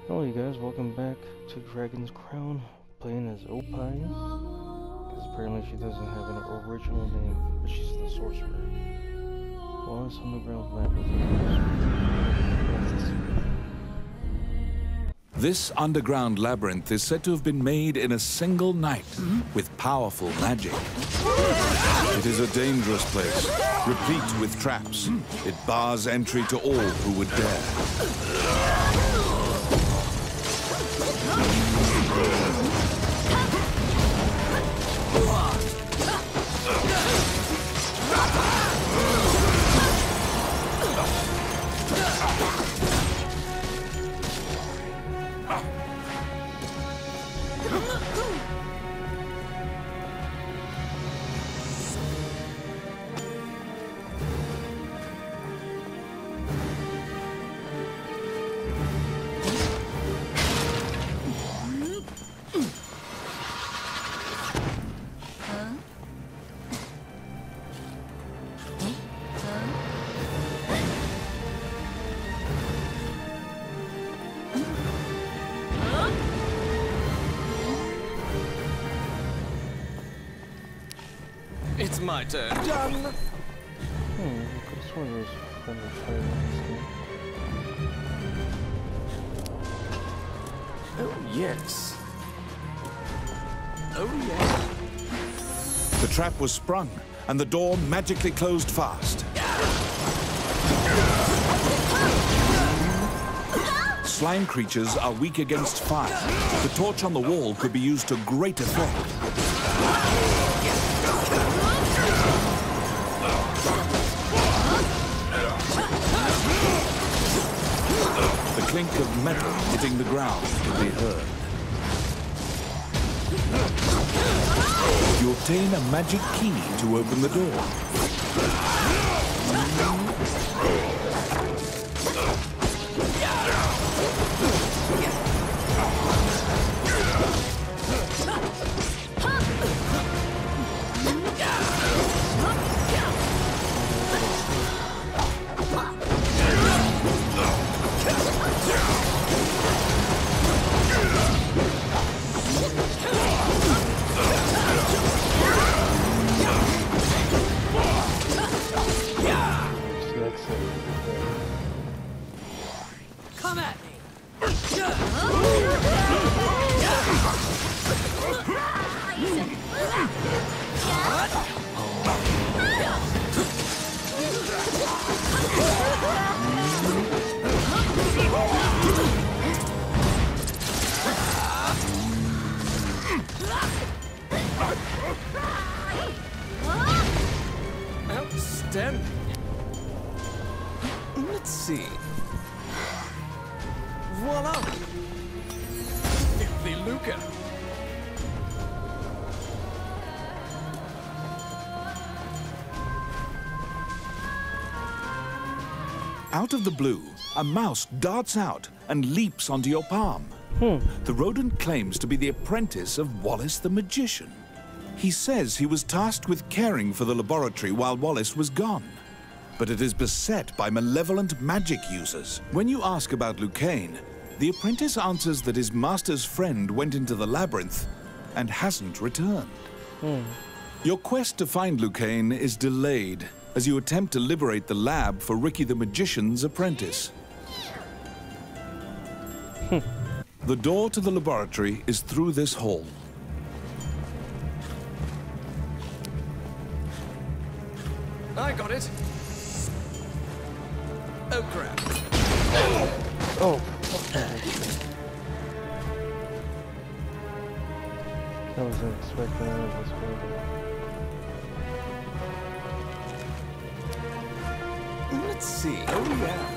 Hello you guys, welcome back to Dragon's Crown, playing as OPPAI, because apparently she doesn't have an original name, but she's the sorcerer. Wallace Underground Labyrinth. This underground labyrinth is said to have been made in a single night with powerful magic. It is a dangerous place, replete with traps. It bars entry to all who would dare. It's my turn. Done! I could've sworn there was friendly fire on this game. Oh, yes. Oh, yeah. The trap was sprung, and the door magically closed fast. Slime creatures are weak against fire. The torch on the wall could be used to great effect. The clink of metal hitting the ground could be heard. You obtain a magic key to open the door. Come at me! Outstanding! Let's see. Voila! Filthy Luca! Out of the blue, a mouse darts out and leaps onto your palm. The rodent claims to be the apprentice of Wallace the magician. He says he was tasked with caring for the laboratory while Wallace was gone. But it is beset by malevolent magic users. When you ask about LUCAIN, the apprentice answers that his master's friend went into the labyrinth and hasn't returned. Your quest to find LUCAIN is delayed as you attempt to liberate the lab for Ricky the Magician's apprentice. The door to the laboratory is through this hall. I got it! Oh, crap. Oh, okay. I wasn't expecting any of this movie. Let's see. Oh, yeah.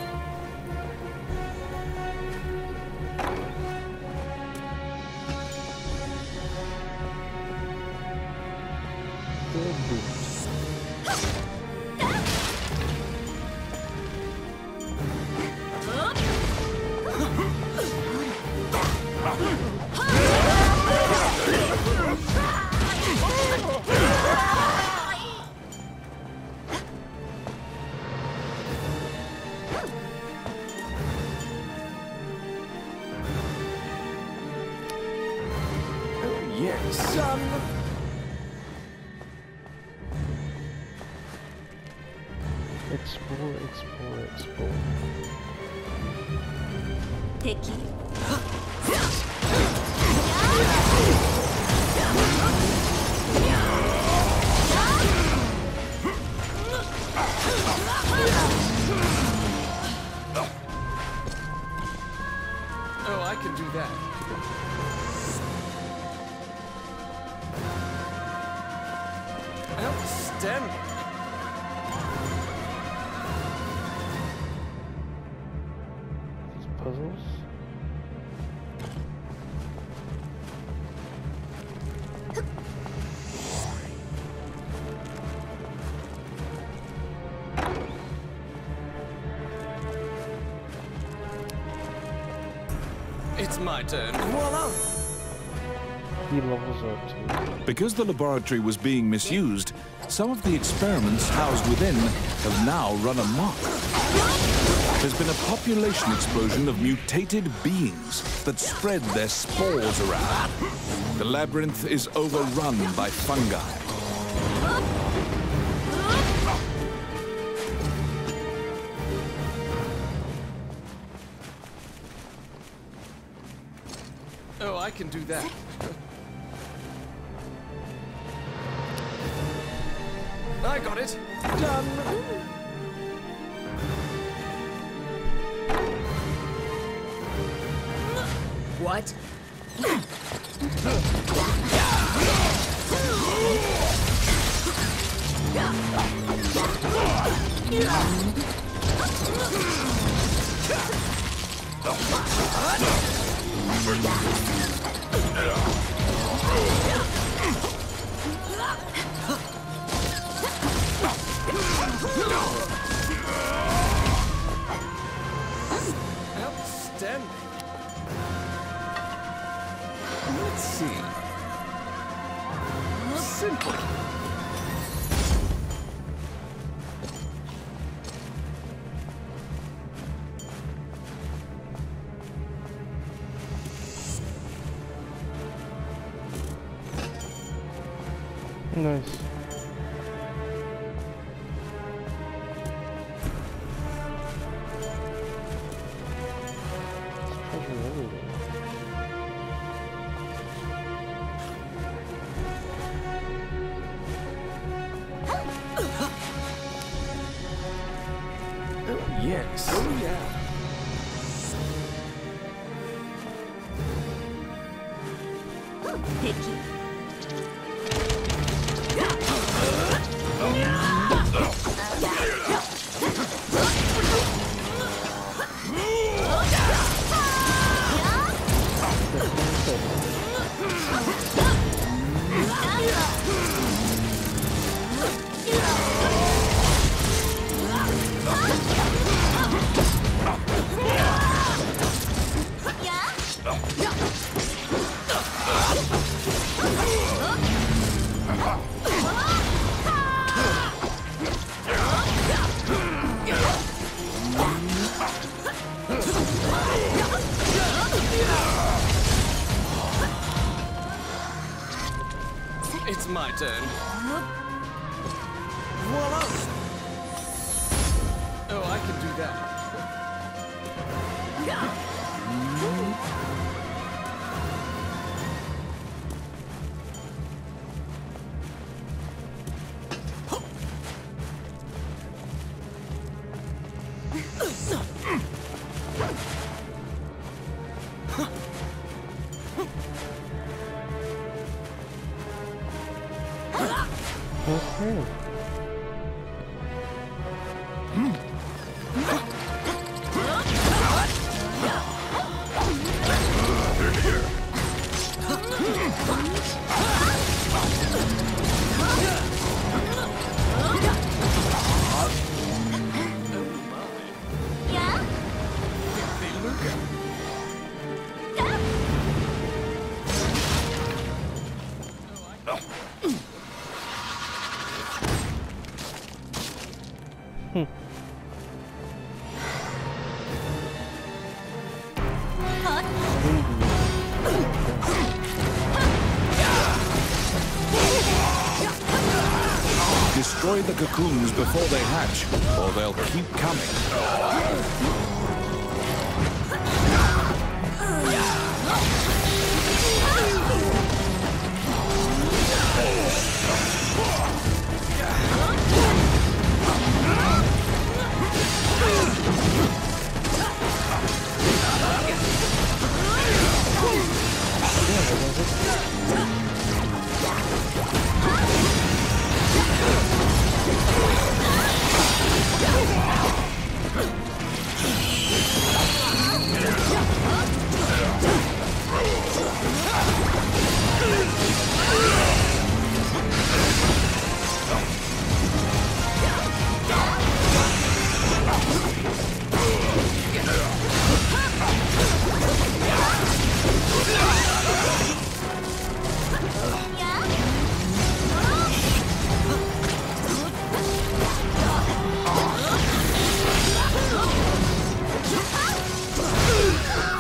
Good boots. yes. Explore, explore, explore. TIKI. Oh, I can do that. Outstanding. These puzzles. It's my turn. Voila! He levels up too. Because the laboratory was being misused, some of the experiments housed within have now run amok. There's been a population explosion of mutated beings that spread their spores around. The labyrinth is overrun by fungi. Oh, I can do that. I got it. Done. What? Outstanding. Let's see. Simple. Nice. There's treasure everywhere. Oh, yes. Oh, yeah. TIKI. It's my turn. Voila! Oh, I can do that. Okay. Destroy the cocoons before they hatch, or they'll keep coming.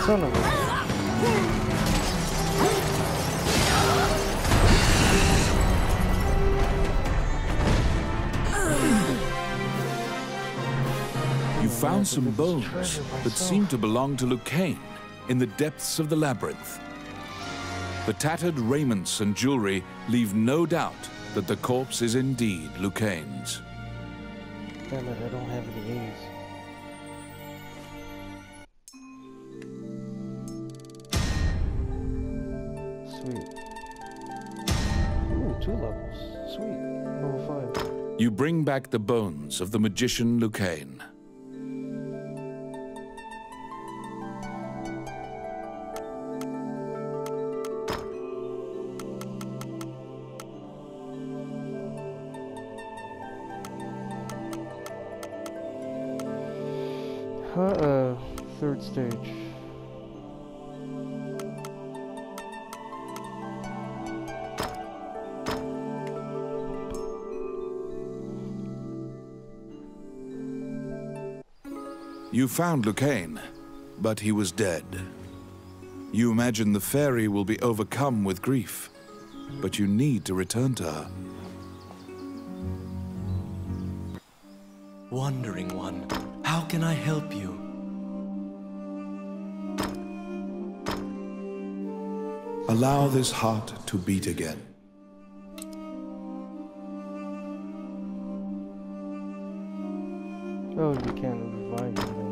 Son of a... You found some bones that seem to belong to LUCAIN in the depths of the labyrinth. The tattered raiments and jewelry leave no doubt that the corpse is indeed LUCAIN's. Damn it, I don't have any A's. Sweet. Ooh, 2 levels. Sweet. Level 5. You bring back the bones of the magician LUCAIN. Third stage. You found LUCAIN, but he was dead. You imagine the fairy will be overcome with grief, but you need to return to her. Wandering One, how can I help you? Allow this heart to beat again. Oh, you can't revive him now.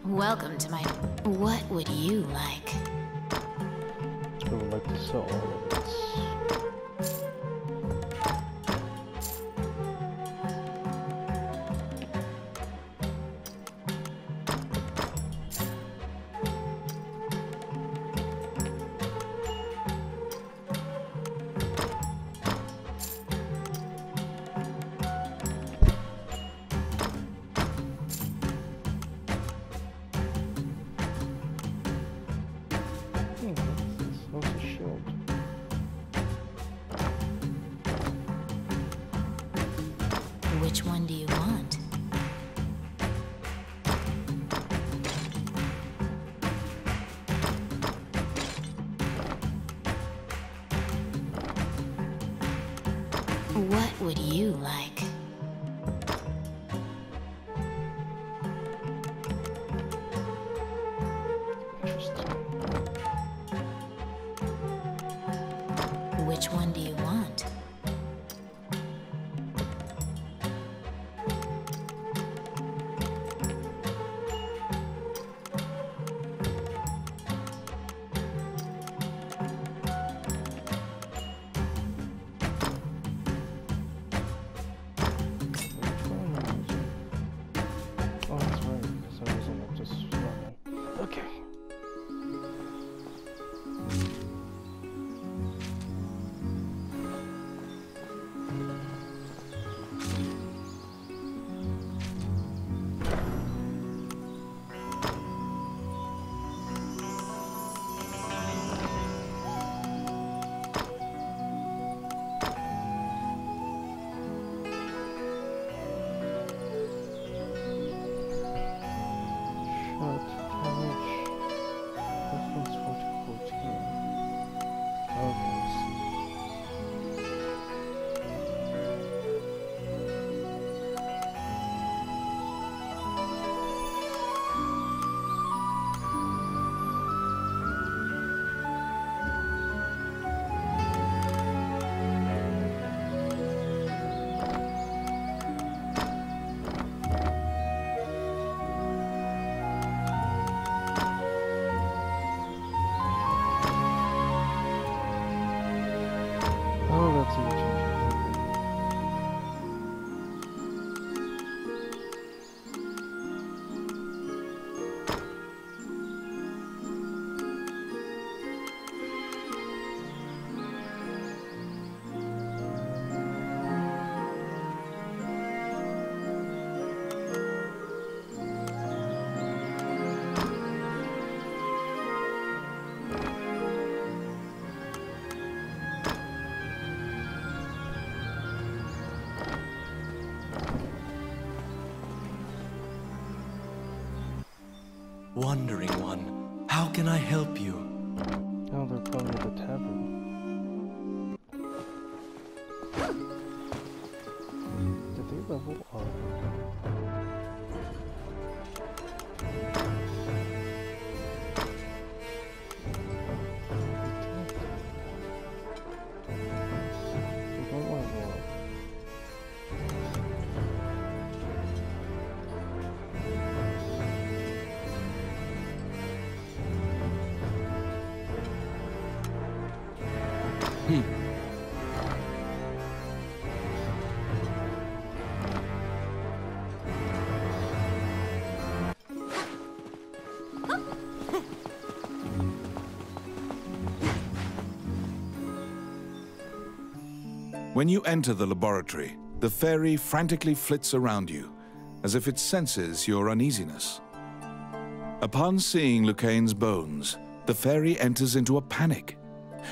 Welcome to my... What would you like? I would like to sell all of this. What's a shield? Which one do you want? What would you like? Interesting. Which one do you want? Oh, that's right. For some reason, I'm just running. Okay. wandering one. How can I help you? Oh, they're probably at the tavern. Did they level up? When you enter the laboratory, the fairy frantically flits around you, as if it senses your uneasiness. Upon seeing LUCAIN's bones, the fairy enters into a panic.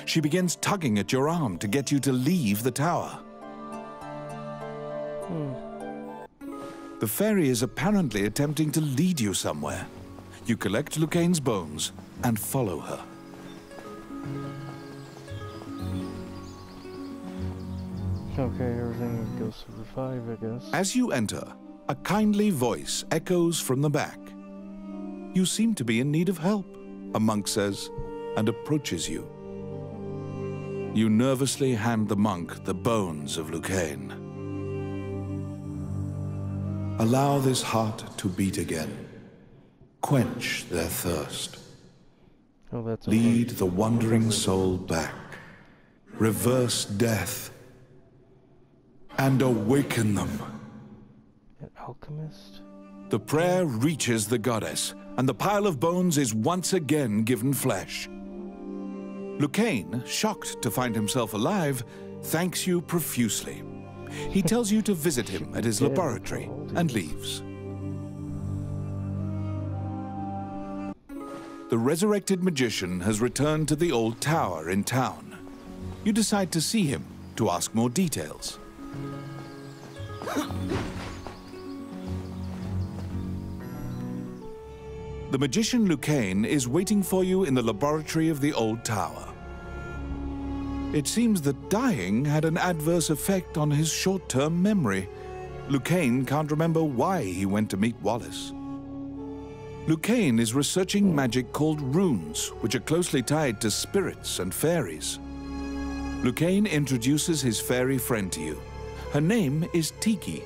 She begins tugging at your arm to get you to leave the tower. The fairy is apparently attempting to lead you somewhere. You collect LUCAIN's bones and follow her. Okay, everything goes to the 5, I guess. As you enter, a kindly voice echoes from the back. You seem to be in need of help, a monk says, and approaches you. You nervously hand the monk the bones of LUCAIN. Allow this heart to beat again. Quench their thirst. Oh, that's Lead the wandering soul back. Reverse death. And awaken them. An alchemist? The prayer reaches the goddess, and the pile of bones is once again given flesh. LUCAIN, shocked to find himself alive, thanks you profusely. He tells you to visit him at his laboratory and leaves. The resurrected magician has returned to the old tower in town. You decide to see him to ask more details. The magician LUCAIN is waiting for you in the laboratory of the old tower. It seems that dying had an adverse effect on his short-term memory. LUCAIN can't remember why he went to meet Wallace. LUCAIN is researching magic called runes, which are closely tied to spirits and fairies. LUCAIN introduces his fairy friend to you. Her name is TIKI.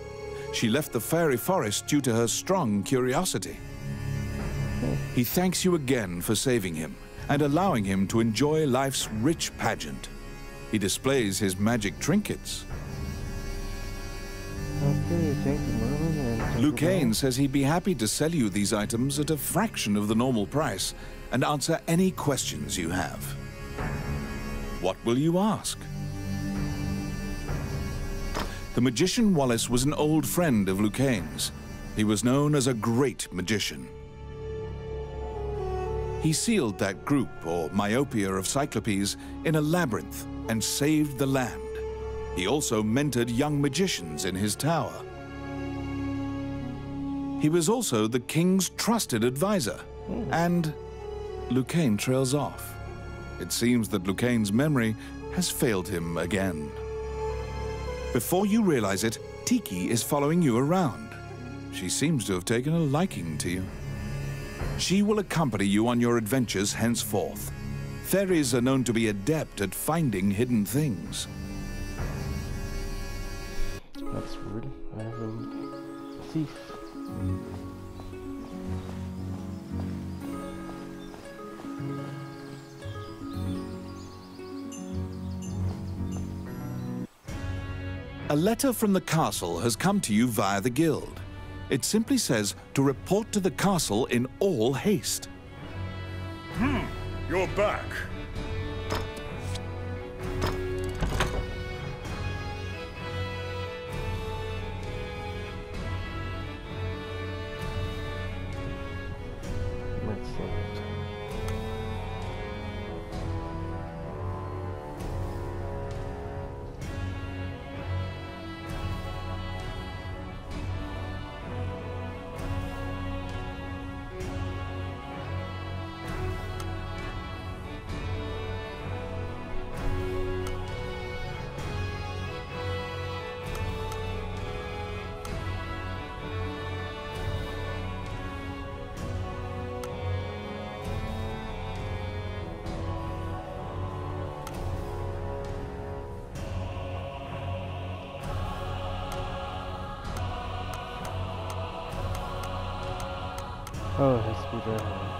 She left the fairy forest due to her strong curiosity. He thanks you again for saving him and allowing him to enjoy life's rich pageant. He displays his magic trinkets. Okay, thank you, Merlin. And LUCAIN says he'd be happy to sell you these items at a fraction of the normal price and answer any questions you have. What will you ask? The magician Wallace was an old friend of LUCAIN's. He was known as a great magician. He sealed that group, or myopia of Cyclopes, in a labyrinth and saved the land. He also mentored young magicians in his tower. He was also the king's trusted advisor, and LUCAIN trails off. It seems that LUCAIN's memory has failed him again. Before you realize it, TIKI is following you around. She seems to have taken a liking to you. She will accompany you on your adventures henceforth. Fairies are known to be adept at finding hidden things. That's weird. I have a thief. A letter from the castle has come to you via the guild. It simply says to report to the castle in all haste. You're back. Let's see it. Oh, it has to be that high.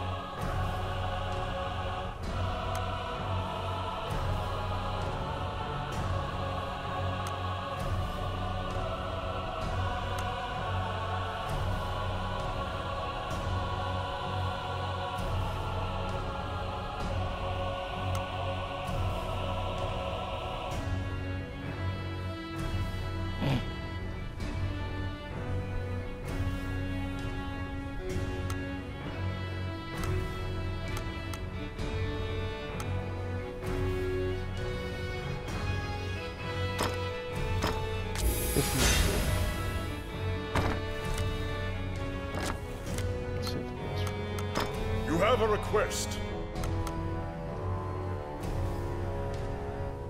You have a request.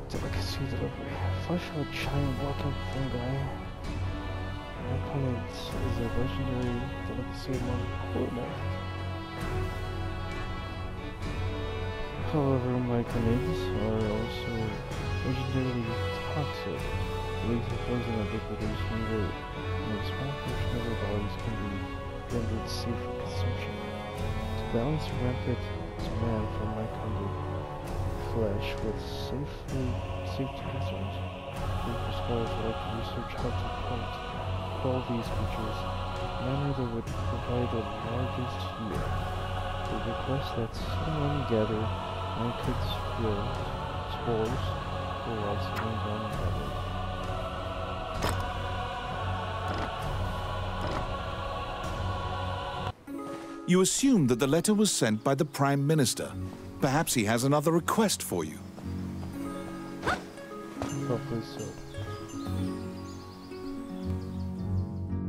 Delicacy delivery. Flesh of a giant walking fungi. My opponent is a legendary delicacy among hormones. However, my grenades are also legendarily toxic. Releasing poison at liquidation rate, and a small portion of our bodies can be rendered safe for consumption. To balance rampant demand for my kind flesh with safety concerns, medical scholars would like to research how to cull these creatures in a manner that would provide the largest yield. We request that someone gather could spores for while sitting down in public. You assume that the letter was sent by the Prime Minister. Perhaps he has another request for you. Hopefully so.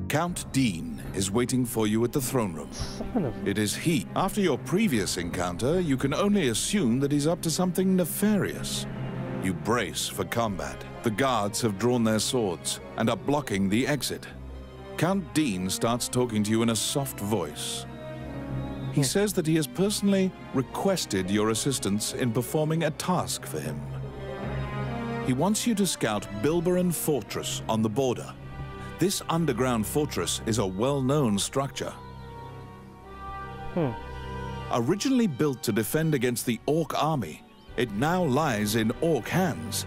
Count Dean is waiting for you at the throne room. It is he. After your previous encounter, you can only assume that he's up to something nefarious. You brace for combat. The guards have drawn their swords and are blocking the exit. Count Dean starts talking to you in a soft voice. He says that he has personally requested your assistance in performing a task for him. He wants you to scout Onibyron Fortress on the border. This underground fortress is a well-known structure. Originally built to defend against the Orc army, it now lies in Orc hands.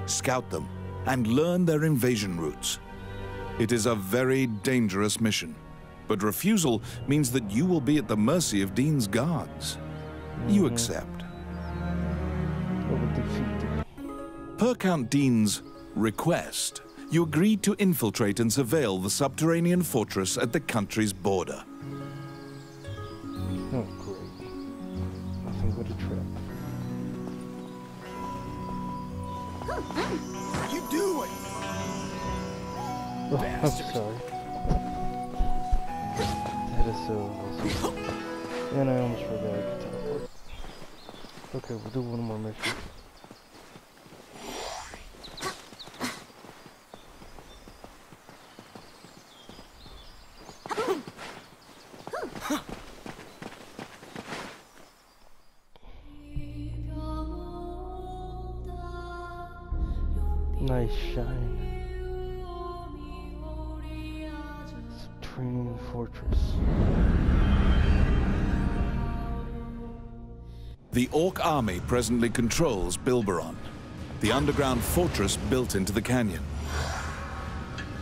Scout them and learn their invasion routes. It is a very dangerous mission, but refusal means that you will be at the mercy of Dean's guards. You accept. Per Count Dean's request, you agreed to infiltrate and surveil the subterranean fortress at the country's border. Oh, great. Nothing but a trap. What are you doing? Oh, I'm sorry. That is so awesome. And I almost forgot I could teleport. Okay, we'll do one more mission. Nice shine. Subterranean fortress. The Orc army presently controls Onibyron, the underground fortress built into the canyon.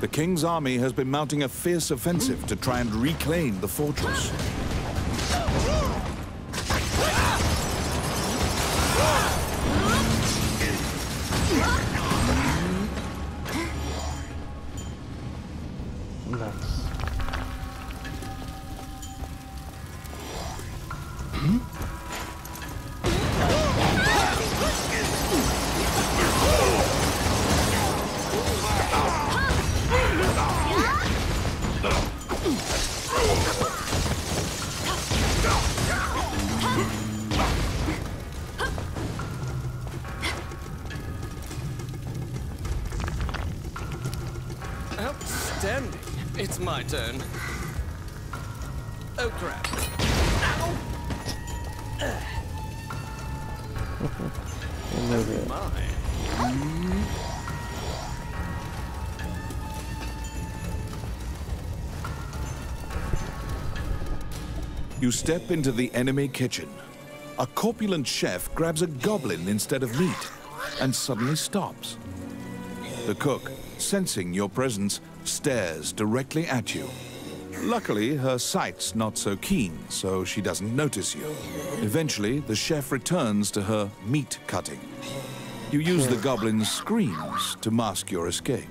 The King's army has been mounting a fierce offensive to try and reclaim the fortress. Nice. Outstanding. It's my turn. Oh crap. Ow! Mine. You step into the enemy kitchen. A corpulent chef grabs a goblin instead of meat and suddenly stops. The cook, sensing your presence, stares directly at you. Luckily, her sight's not so keen, so she doesn't notice you. Eventually, the chef returns to her meat cutting. You use the goblin's screams to mask your escape.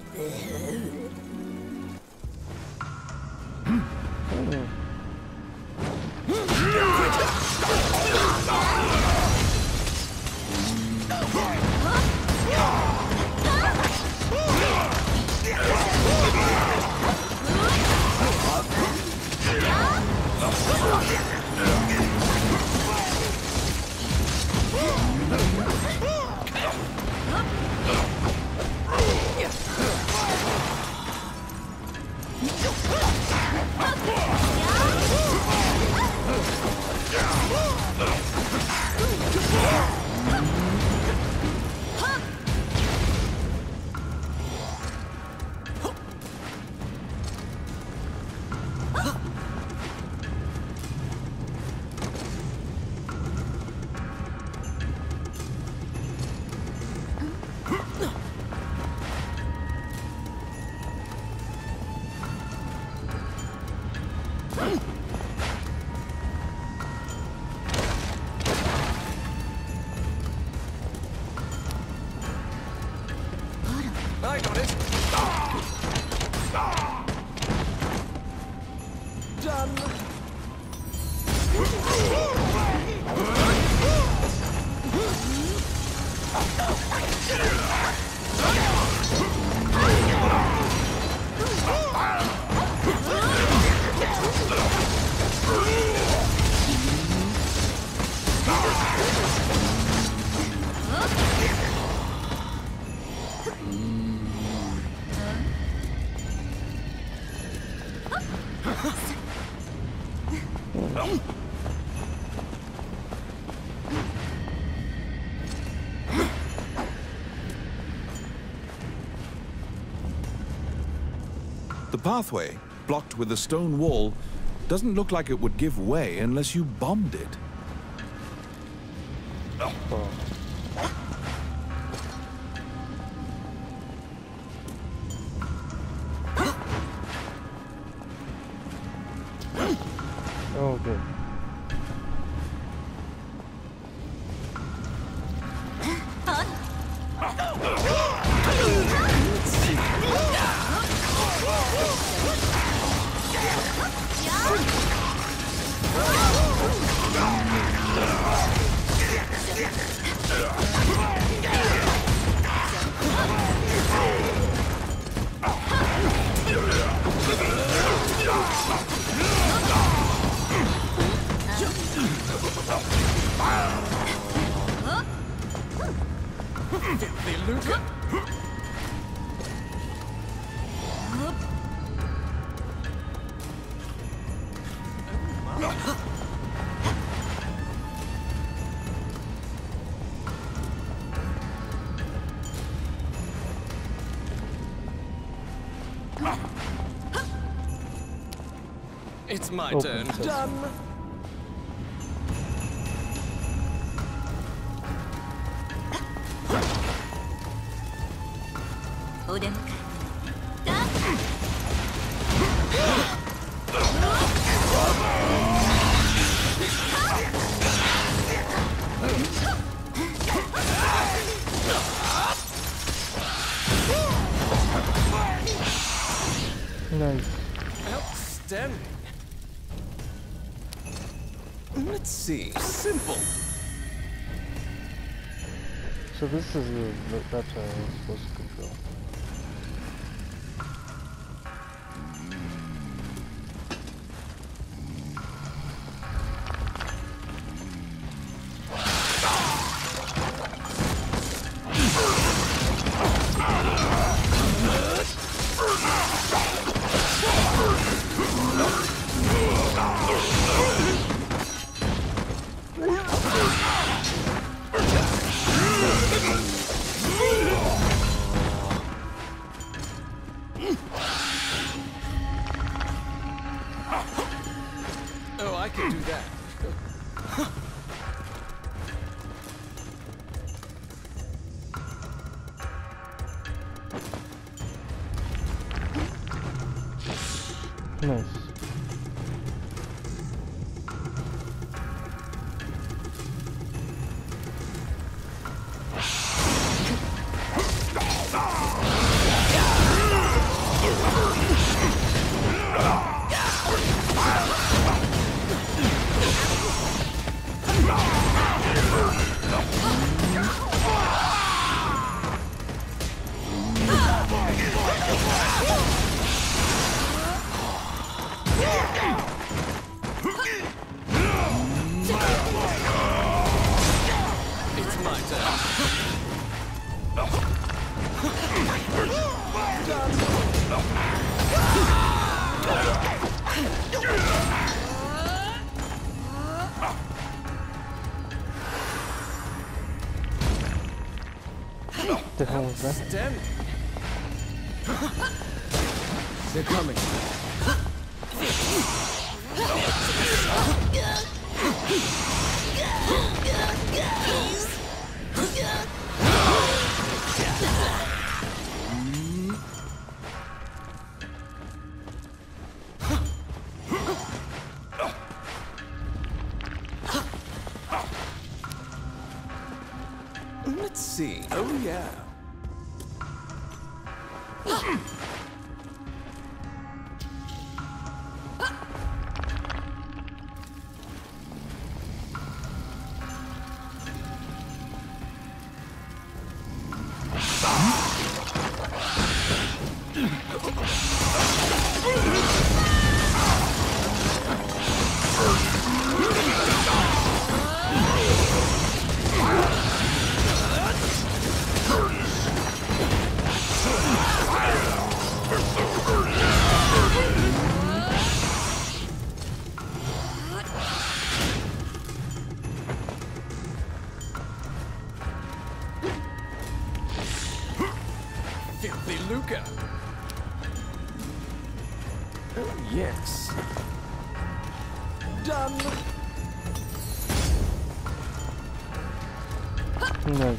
I got it. Done. The pathway, blocked with a stone wall, doesn't look like it would give way unless you bombed it. Oh, good. Filthy LUCAIN. It's my turn. Done. Nice. Outstanding. Let's see. Simple. So this is that's how I was supposed to control. Nice. It's my turn. The hell was that? Stand. They're coming. Let's see. Oh, yeah. Filthy Luca. Oh, yes. Done. Nice.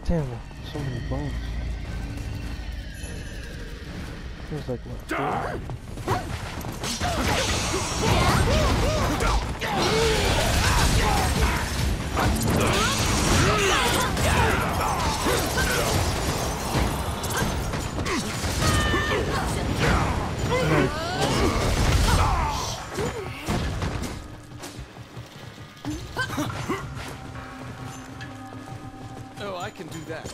Damn, so many bones. Feels like what? Oh, I can do that.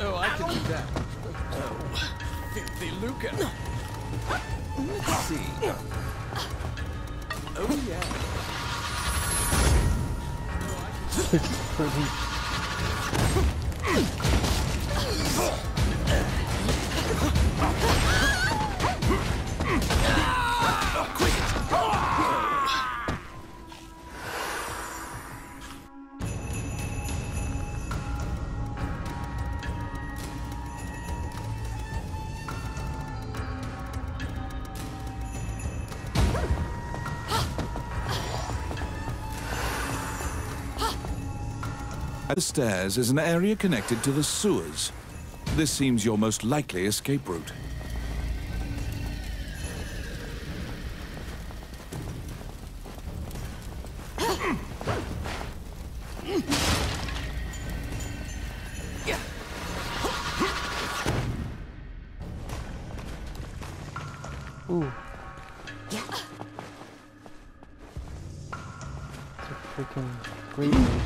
Oh, I can do that. Oh, filthy Luca. Let's see. Oh, yeah. At the stairs is an area connected to the sewers. This seems your most likely escape route. Ooh. It's a freaking great one.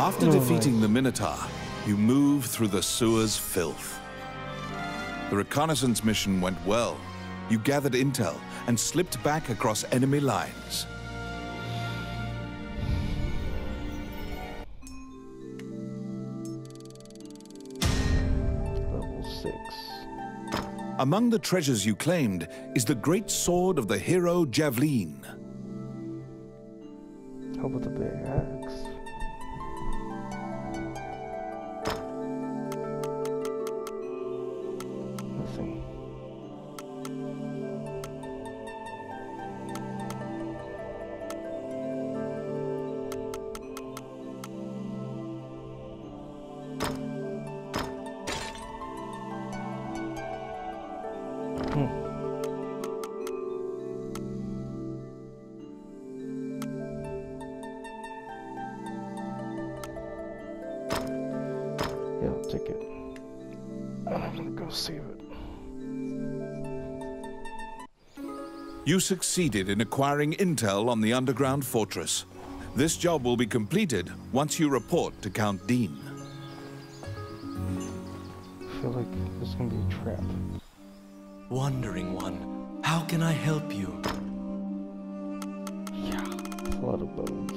After defeating the Minotaur, you move through the sewer's filth. The reconnaissance mission went well. You gathered intel and slipped back across enemy lines. Level 6. Among the treasures you claimed is the great sword of the hero Javelin. How about the big axe? Nothing. Yeah, I'll take it. And I'm gonna go save it. You succeeded in acquiring intel on the underground fortress. This job will be completed once you report to Count Dean. I feel like this is gonna be a trap. Wandering One, how can I help you? Yeah, it's a lot of bones.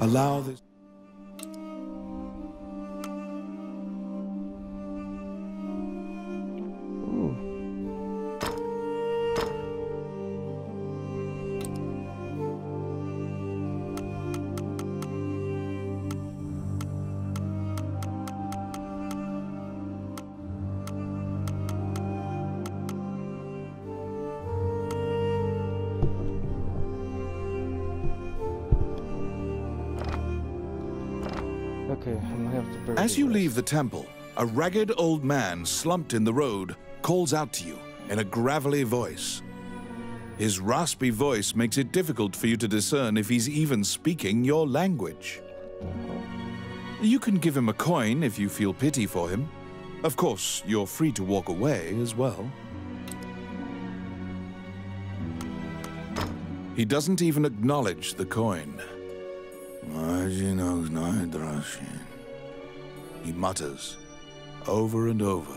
Allow this... Ooh. Okay, I'm gonna have to bury As you this. leave the temple, a ragged old man slumped in the road calls out to you in a gravelly voice. His raspy voice makes it difficult for you to discern if he's even speaking your language. You can give him a coin if you feel pity for him. Of course, you're free to walk away as well. He doesn't even acknowledge the coin. He mutters, over and over.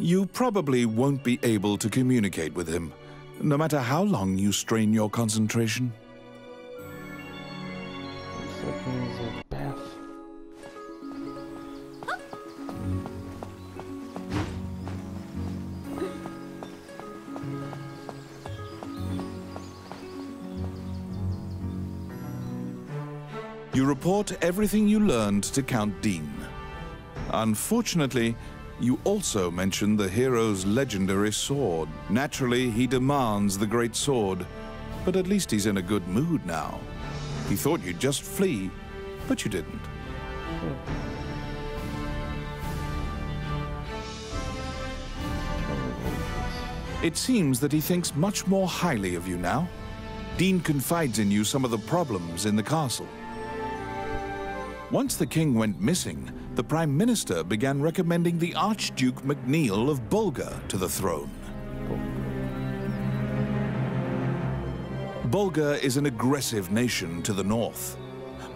You probably won't be able to communicate with him, no matter how long you strain your concentration. Looks like he needs a bath. You report everything you learned to Count Dean. Unfortunately, you also mention the hero's legendary sword. Naturally, he demands the great sword, but at least he's in a good mood now. He thought you'd just flee, but you didn't. It seems that he thinks much more highly of you now. Dean confides in you some of the problems in the castle. Once the king went missing, the Prime Minister began recommending the Archduke MacNeil of Bulgar to the throne. Bulgar is an aggressive nation to the north.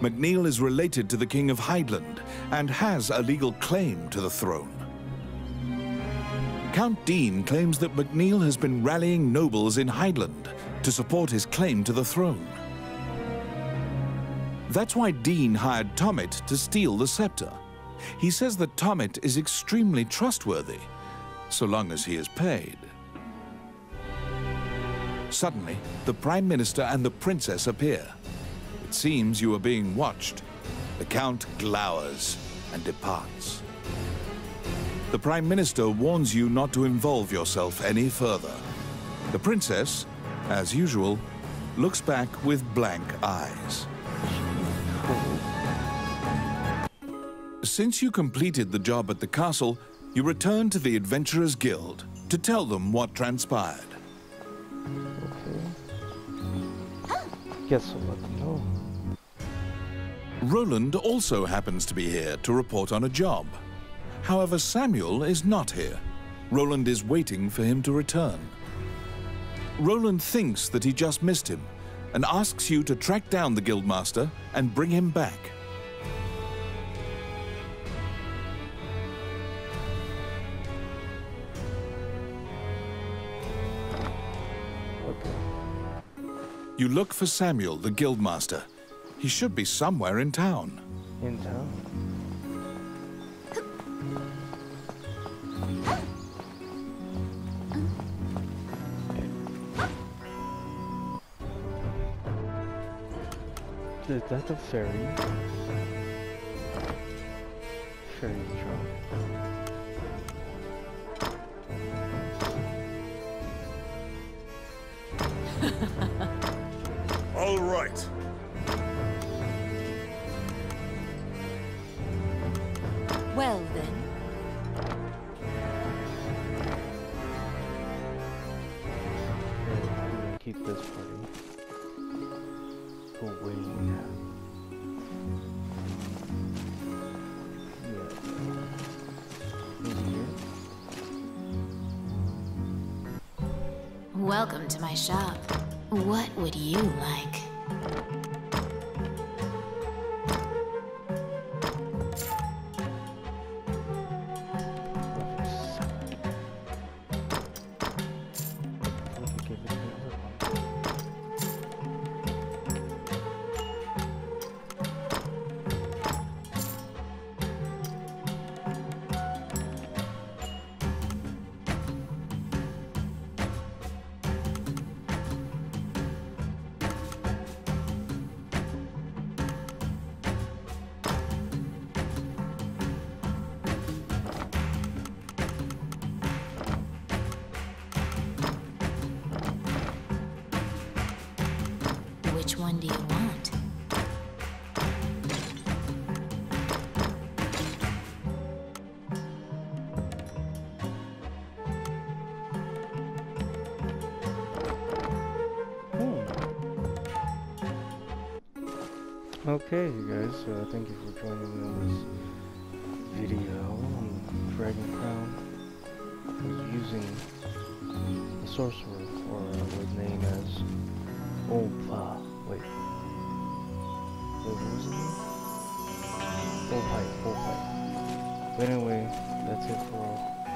McNeil is related to the King of Hydeland and has a legal claim to the throne. Count Dean claims that McNeil has been rallying nobles in Hydeland to support his claim to the throne. That's why Dean hired Tommet to steal the scepter. He says that Tommet is extremely trustworthy, so long as he is paid. Suddenly, the Prime Minister and the Princess appear. It seems you are being watched. The Count glowers and departs. The Prime Minister warns you not to involve yourself any further. The Princess, as usual, looks back with blank eyes. Since you completed the job at the castle, you return to the Adventurers Guild to tell them what transpired. Okay. Guess I'll let them know. Roland also happens to be here to report on a job. However, Samuel is not here. Roland is waiting for him to return. Roland thinks that he just missed him and asks you to track down the Guildmaster and bring him back. You look for Samuel, the Guildmaster. He should be somewhere in town. In town? Is that the ferry? Ferry truck. All right. Well then. Keep this party going. Welcome to my shop. What would you like? Which one do you want? Okay, you guys, thank you for joining me on this video on Dragon Crown. I was using the sorcerer, or was named as OPPAI. Wait, what was it? OPPAI. But anyway, that's it for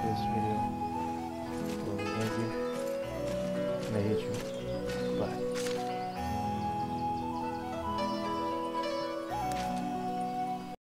this video. Well, thank you. And I hate you.